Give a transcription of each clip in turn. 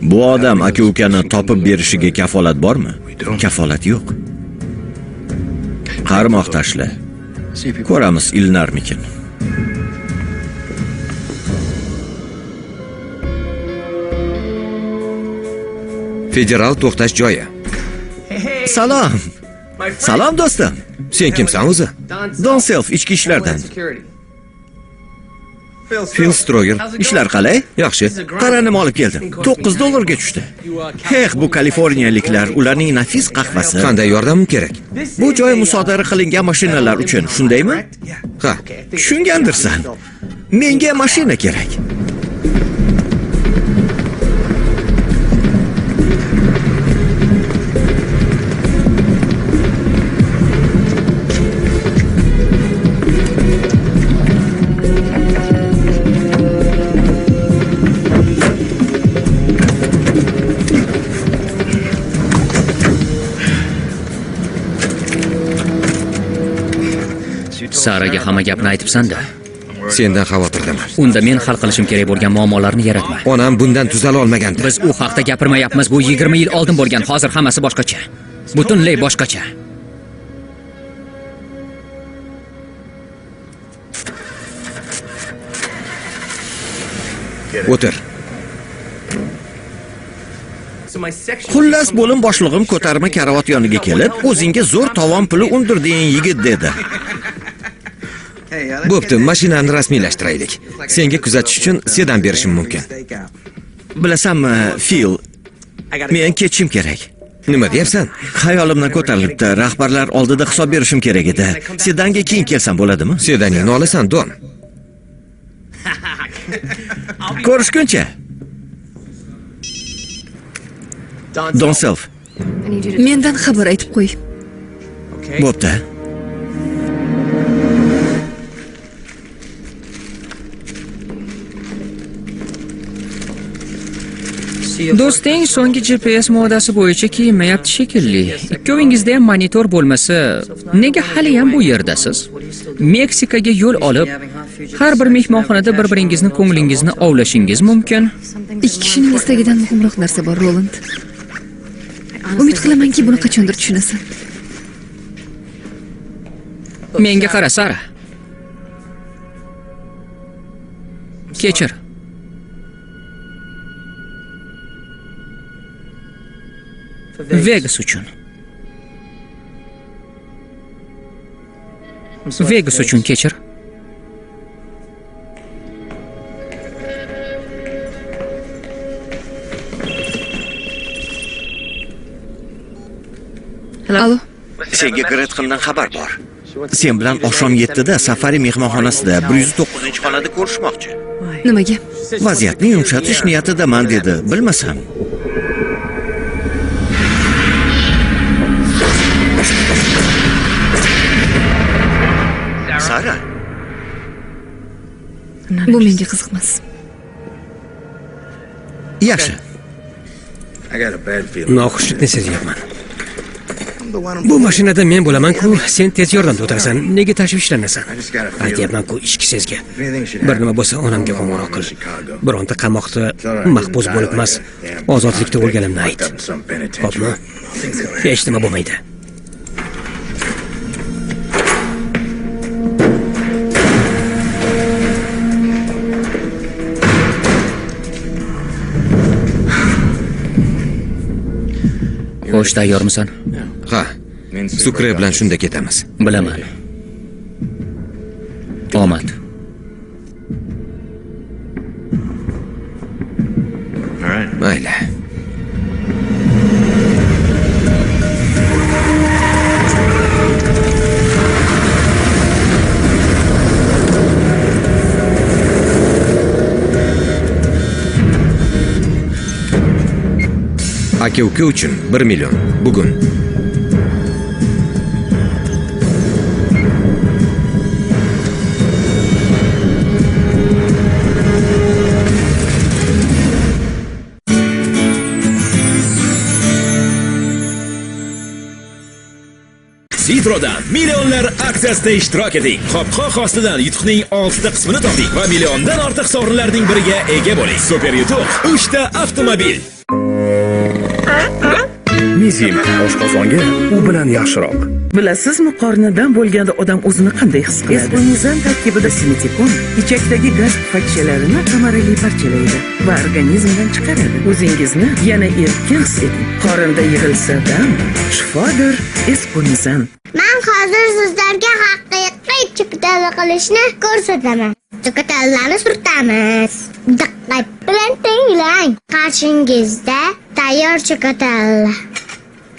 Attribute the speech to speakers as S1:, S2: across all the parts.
S1: Bu odam aka-ukani topib berishiga kafolat bormi? Kafolat yo'q. Qarmoq tashla. Ko'ramiz ilinarmikin.
S2: Federal to'xtash joyi.
S1: Salom. Salom do'stim.
S2: Sen kimsan o'zi?
S1: Don Self ichki ishlardan.
S2: Phil Stroyer.
S1: Ishlar qalay?
S2: Yaxshi.
S1: Qara nima olib keldim. $9 ga tushdi. Bu Kaliforniyaliklar, ularning nafis qahvasi.
S2: Qanday yordamim kerak?
S1: Bu joy musodara qilingan mashinalar uchun, shundaymi?
S2: Ha.
S1: Tushungandirsan. Menga mashina kerak.
S3: Saraga hamma gapni aytibsan-da.
S2: Sendan xavotirdaman.
S3: Unda men hal qilishim kerak bo'lgan muammolarni yaratma.
S2: Onam bundan tuzala olmagandi.
S3: Biz u haqda gapirmayapmiz. Bu 20 yil oldin bo'lgan. Hozir hammasi boshqacha. Butunlay boshqacha.
S2: O'tir.
S1: Xullas bo'lim boshlig'im ko'tarma karavot yoniga kelib, o'zingga zo'r tovon puli undirding yigit dedi.
S2: Bo'pti, mashinani rasmiylashtiraylik. Senga kuzatish uchun sedan berishim mumkin.
S1: Bilasanmi, Phil, men ketishim kerak.
S2: Nima deyapsan?
S1: Xayolimdan ko'tarilibdi. Rahbarlar oldida hisob berishim kerak edi. Sedanga keyin kelsam bo'ladimi?
S2: Sedaningni olasan, Don.
S1: Ko'rishguncha. Don Self.
S4: Mendan xabar aytib qo'y.
S1: Bo'pti.
S3: Do'sting so'nggi GPS modasi bo'yicha kiyinmayapti shekilli. Ikkovingizda ham monitor bo'lmasa, nega hali ham bu yerdasiz? Meksikaga yo'l olib, har bir mehmonxonada bir-biringizni ko'nglingizni ovlashingiz mumkin.
S4: Ikki kishining istagidan muhimroq narsa bor, Roland. Umid qilamanki, buni qachondir tushunasan.
S3: Menga qara, Sara. Kechir. Vegas uchun. Vegas uchun kechir.
S4: Alo.
S1: Senga Gretxindan xabar bor. Sen bilan oqshom 7 da Safari mehmonxonasida 109-xonada ko'rishmoqchi.
S4: Nimaga?
S1: Vaziyatni yumshatish niyatidaman dedi. Bilmasam. Sara.
S4: Bu menga qiziqmas.
S1: Yaxshi.
S5: Noxushlikni sezyapman. Bu mashinada men bo'laman-ku, sen tez yordamda o'tirasan. Nega tashvishlanasan? Aytyapman-ku, ichki sezgi. Bir nima bo'lsa, onamga qo'ng'iroq qil. Bironta qamoqda mahbus bo'lib emas, ozodlikda o'lganimni ayt. Xo'pmi? Hech nima bo'lmaydi.
S3: Xo'sh, tayyormisan?
S2: Ha. Sukre bilan shunda ketamiz.
S3: Bilaman. Omad.
S2: Mayli. Aka-uka uchun 1 million bugun.
S6: Citro'dan millionlar aksiyasida ishtirok eting. Qopqoq ostidan yutuqning 6 ta qismini toping va milliondan ortiq sovrinlarning biriga ega bo'ling. Super yutuq 3 ta avtomobil. Bizim oshqozonga u bilan yaxshiroq.
S7: Bilasizmi, qornidan bo'lganda odam o'zini qanday his qiladi? Esponizan tarkibida simetikon ichakdagi gaz tufaychalarini samarali parchalaydi va organizmdan chiqaradi. O'zingizni yana erkin his eting. Qorinda yig'ilsa-da, shifodir esponizan.
S8: Men hozir sizlarga haqiqiy chiptala qilishni ko'rsataman. Chiptalarni surtamiz. Diqqat bilan tinglang. Qarshingizda tayyor chiptala.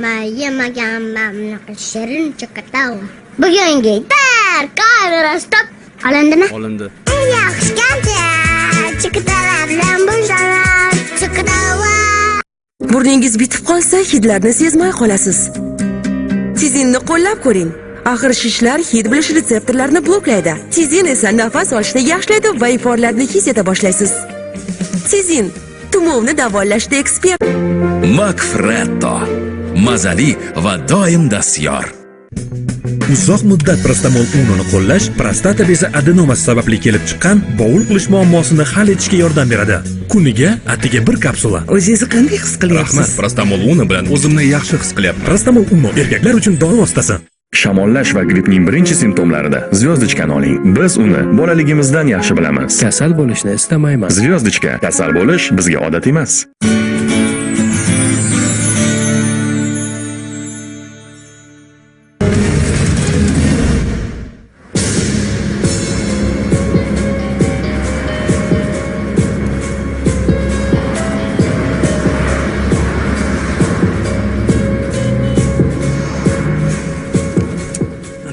S8: Men yemagan mamlakat shirin chiptala. Bugungi kamera stop. Olindimi?
S6: Olindi.
S8: Yaxshi kancha. Chiptala bilan boshlanadi. Chiptala.
S9: Burningiz bitib qolsa, hidlarni sezmay qolasiz. Tizinni qo'llab ko'ring. Axir shishlar hid bilish retseptorlarini bloklaydi. Tizin esa nafas olishni yaxshilaydi va iforlarni his eta boshlaysiz. Tizin tumovni davolashda ekspert.
S6: Macfretto. Mazali va doim dastyor.
S10: Uzoq muddat Prostamol Uno'ni qo'llash prostata bezi adenomasi sababli kelib chiqqan bovul qilish muammosini hal etishga yordam beradi. Kuniga attiga 1 kapsula.
S7: O'zingizni qanday his qilyapsiz?
S6: Rahmat, Prostamol Uno bilan o'zimni yaxshi his qilyapman.
S10: Prostamol Uno erkaklar uchun dori vositasi.
S11: Shamollash va grippning birinchi simptomlarida zvyozdichkani oling. Biz uni bolaligimizdan yaxshi bilamiz.
S5: Kasal bo'lishni istamayman.
S11: Zvyozdichka, kasal bo'lish bizga odat emas.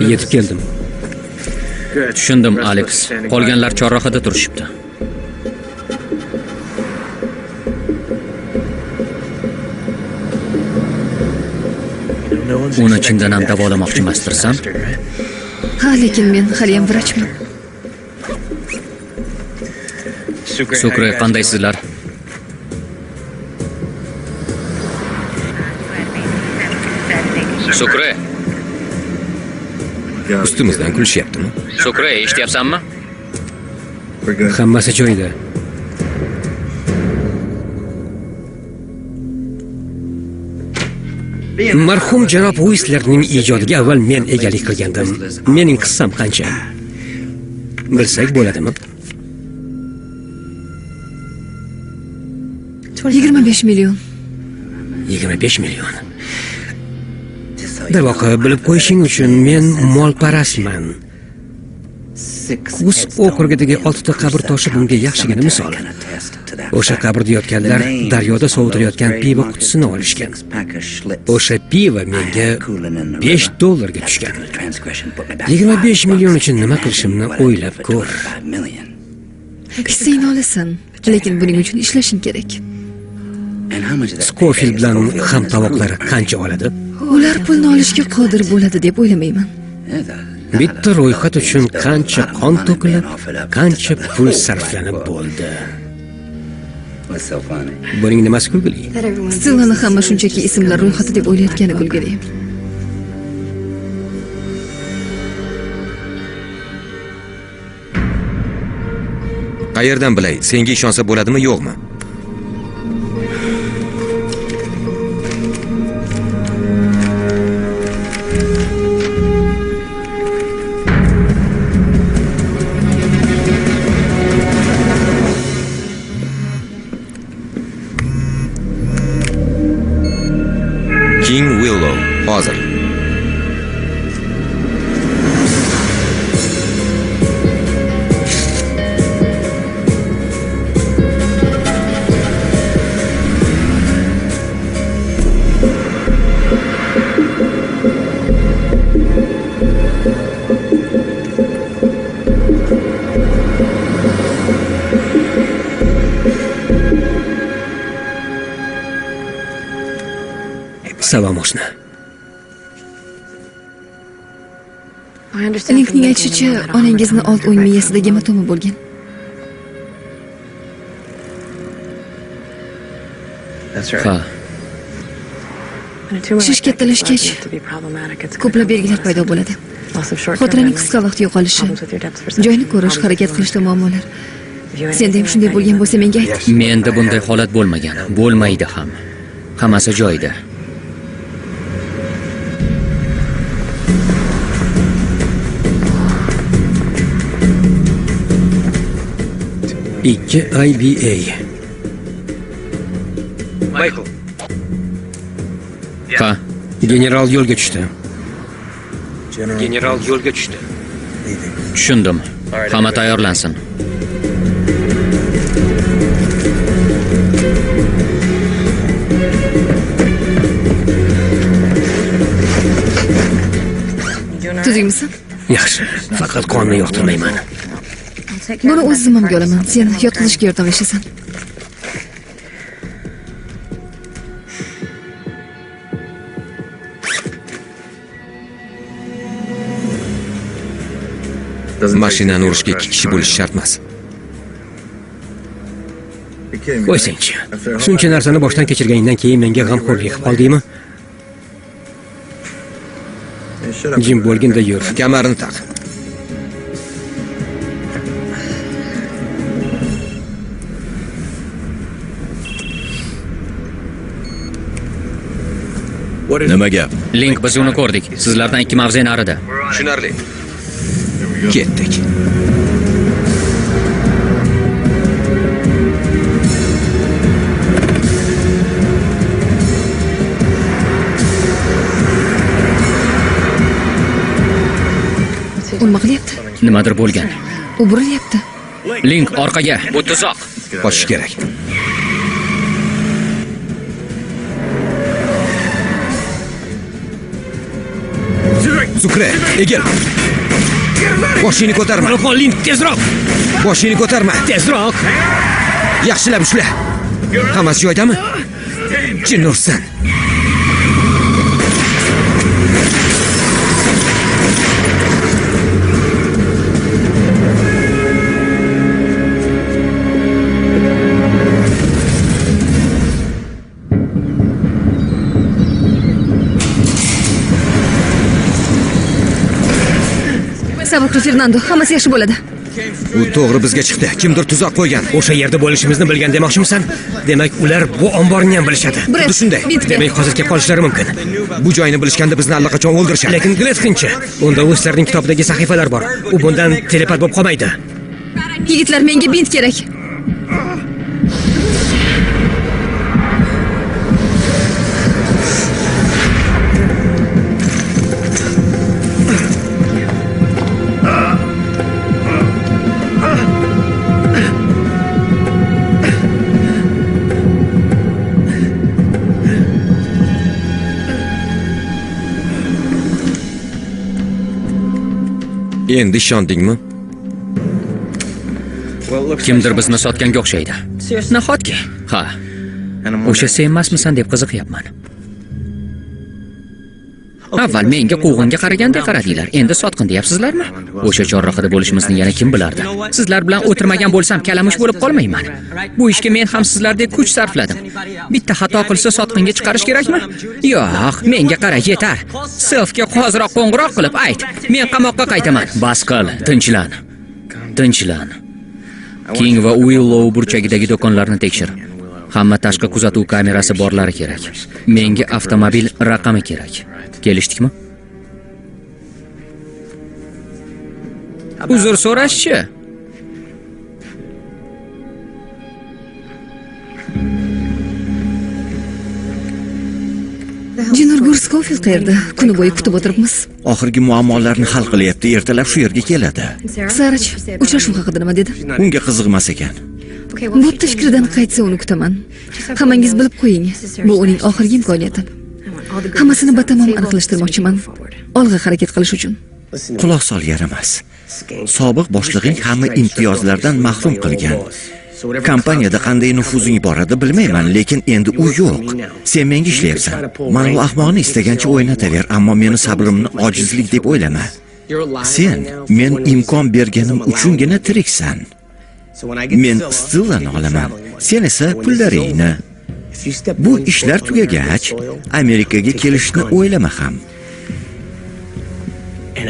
S5: Yetib keldim.
S3: Tushundim, Alex. Qolganlar chorrahada turishibdi. Uni chindan ham davolamoqchi emasdirsan?
S4: Ha, lekin men hali ham vrachman.
S3: Sukri, qandaysizlar? Sukri,
S2: Ustimizdan kulishyaptimi?
S3: Sukri, eshityapsanmi?
S5: Hammasi joyida. Marhum janob Uislerning ijodiga avval men egalik qilgandim. Mening qissam qancha? Bilsak bo'ladimi?
S4: 25 million.
S5: 25 million. Darvoqe, bilib qo'yishing uchun men molparastman. Us okrugidagi 6 ta qabr toshi bunga yaxshigina misol. O'sha qabrda yotganlar daryoda sovutilayotgan pivo qutisini olishgan. O'sha pivo menga $5 tushgan. 25 million uchun nima qilishimni o'ylab ko'r.
S4: Hissingni olasan, lekin buning uchun ishlashing kerak.
S5: Scofield bilan ham tovoqlari qancha oladi?
S4: Ular pulni olishga qodir bo'ladi deb o'ylamayman.
S5: Bitta ro'yxat uchun qancha qon to'kilib, qancha pul sarflanib bo'ldi. Buning nimasi kulgili?
S4: Stillani hamma shunchaki ismlar ro'yxati deb o'ylayotgani kulgili.
S2: Qayerdan bilay, senga ishonsa bo'ladimi, yo'qmi? King Willow, hozir.
S5: Salom oshna.
S4: Linkning aytishicha, onangizni old o'ng miyasida gematoma bo'lgan.
S3: Ha.
S4: Shish kattalashgach, ko'plab belgilar paydo bo'ladi. Xotiraning qisqa vaqt yo'qolishi, joyni ko'rish, harakat qilishda muammolar. Senda ham shunday bo'lgan bo'lsa menga ayt.
S3: Menda bunday holat bo'lmagan, bo'lmaydi ham. Hammasi joyida.
S5: 2 IBA.
S3: Ha,
S5: General yo'lga tushdi. General yo'lga tushdi.
S3: tushundim. Hamma tayyorlansin.
S4: Tuzukmisan?
S5: Yaxshi, faqat qonni yoqtirmayman.
S4: Buni o'z zimmamga olaman. Sen yotqizishga yordamlashasan.
S2: Mashinani urishga 2 kishi bo'lishi shart emas.
S5: Qo'ysangchi. Shuncha narsani boshdan kechirganingdan keyin menga g'amxo'rlik qilib qoldingmi? Jim bo'lganda yur.
S2: Kamarini taq.
S6: Nima gap?
S3: Link biz uni ko'rdik. Sizlardan 2 mavze narida.
S2: Tushunarli. Ketdik.
S4: U nima qilyapti?
S3: Nimadir bo'lgan.
S4: U burilyapti.
S3: Link orqaga. Bu tuzoq.
S2: Qochish kerak. Sukre, egil. Boshingni ko'tarma.
S5: Qol Link, tezroq.
S2: Boshingni ko'tarma.
S5: Tezroq.
S2: Yaxshilab ushla. Hammasi joydami? Jin ursin.
S4: Sabr qil Fernando, hammasi yaxshi bo'ladi.
S2: U to'g'ri bizga chiqdi. Kimdir tuzoq qo'ygan.
S5: O'sha yerda bo'lishimizni bilgan demoqchimisan? Demak, ular bu omborni ham bilishadi.
S2: Xuddi shunday.
S5: Demak, hozir kelib qolishlari mumkin.
S2: Bu joyni bilishganda bizni allaqachon o'ldirishadi.
S5: Lekin Gretchenchi, unda o'zlarining kitobidagi sahifalar bor. U bundan telepat bo'lib qolmaydi.
S4: Yigitlar, menga bint kerak.
S2: Endi ishondingmi?
S3: Kimdir bizni sotganga o'xshaydi. Nahotki? Ha. O'sha sen emasmisan deb qiziqyapman. Avval menga quvg'inga qaragandek qaradinglar. Endi sotqin deyapsizlarmi? O'sha chorrahada bo'lishimizni yana kim bilardi? Sizlar bilan o'tirmagan bo'lsam kalamush bo'lib qolmayman. Bu ishga men ham sizlardek kuch sarfladim. Bitta xato qilsa sotqinga chiqarish kerakmi? Yo'q, menga qara, yetar. Selfga hoziroq qo'ng'iroq qilib ayt. Men qamoqqa qaytaman. Bas qil, tinchlan. Tinchlan. King va Willow burchagidagi do'konlarni tekshir. Hamma tashqi kuzatuv kamerasi borlari kerak. Menga avtomobil raqami kerak. Kelishdikmi? Uzr so'rashchi.
S4: Jennifer Scofield qayerda? Kuni bo'yi kutib o'tiribmiz.
S1: Oxirgi muammolarni hal qilyapti. Ertalab shu yerga keladi.
S4: Sarach, uchrashuv haqida nima dedi?
S1: Unga qiziqmas ekan.
S4: Bo'pti, fikridan qaytsa uni kutaman. Hammangiz bilib qo'ying. Bu uning oxirgi imkoniyati. Hammasini batamom aniqlashtirmoqchiman. Olg'a harakat qilish uchun.
S1: Quloq sol, yaramas. Sobiq boshlig'ing hamma imtiyozlardan mahrum qilgan. Kompaniyada qanday nufuzing bor edi bilmayman, lekin endi u yo'q. Sen menga ishlayapsan. Mana bu ahmoqni istagancha o'ynataver, ammo meni sabrimni ojizlik deb o'ylama. Sen men imkon berganim uchungina tiriksan. Men Stillani olaman. Sen esa pullaringni. Bu ishlar tugagach, Amerikaga kelishni o'ylama ham.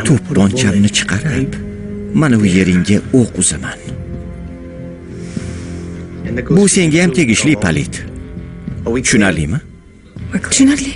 S1: To'pponchamni chiqarib, mana bu yeringga o'q uzaman. Bu senga ham tegishli, Palit. Tushunarlimi?
S4: Tushunarli.